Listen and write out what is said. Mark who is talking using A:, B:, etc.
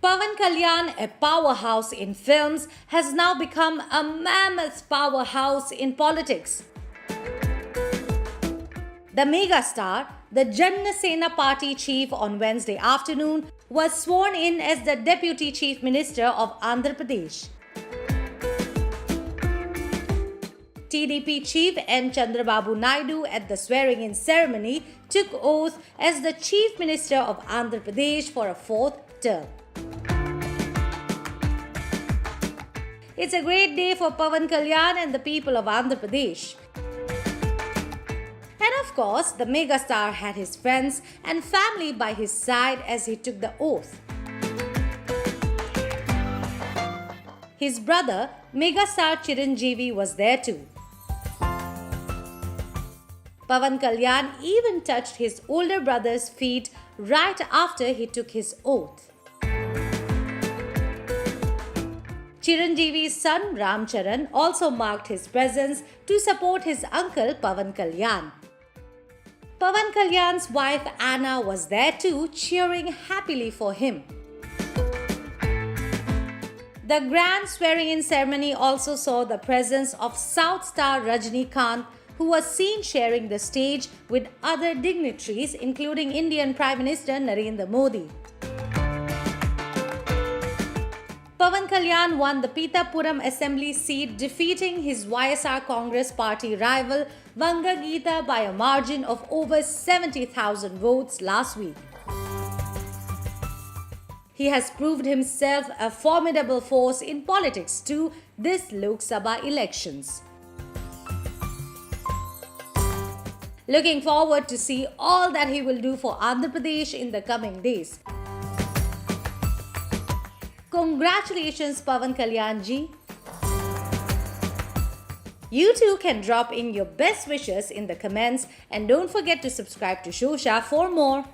A: Pawan Kalyan, a powerhouse in films, has now become a mammoth powerhouse in politics. The megastar, the Janna Sena party chief on Wednesday afternoon, was sworn in as the Deputy Chief Minister of Andhra Pradesh. TDP chief N. Chandrababu Naidu at the swearing-in ceremony took oath as the Chief Minister of Andhra Pradesh for a fourth term. It's a great day for Pawan Kalyan and the people of Andhra Pradesh. And of course, the megastar had his friends and family by his side as he took the oath. His brother, megastar Chiranjeevi, was there too. Pawan Kalyan even touched his older brother's feet right after he took his oath. Chiranjeevi's son Ram Charan also marked his presence to support his uncle Pawan Kalyan. Pawan Kalyan's wife Anna was there too, cheering happily for him. The grand swearing-in ceremony also saw the presence of South star Rajinikanth, who was seen sharing the stage with other dignitaries including Indian Prime Minister Narendra Modi. Pawan Kalyan won the Pitapuram Assembly seat, defeating his YSR Congress party rival Vanga Geeta by a margin of over 70,000 votes last week. He has proved himself a formidable force in politics too this Lok Sabha elections. Looking forward to see all that he will do for Andhra Pradesh in the coming days. Congratulations, Pawan Kalyan ji. You too can drop in your best wishes in the comments and don't forget to subscribe to Shosha for more.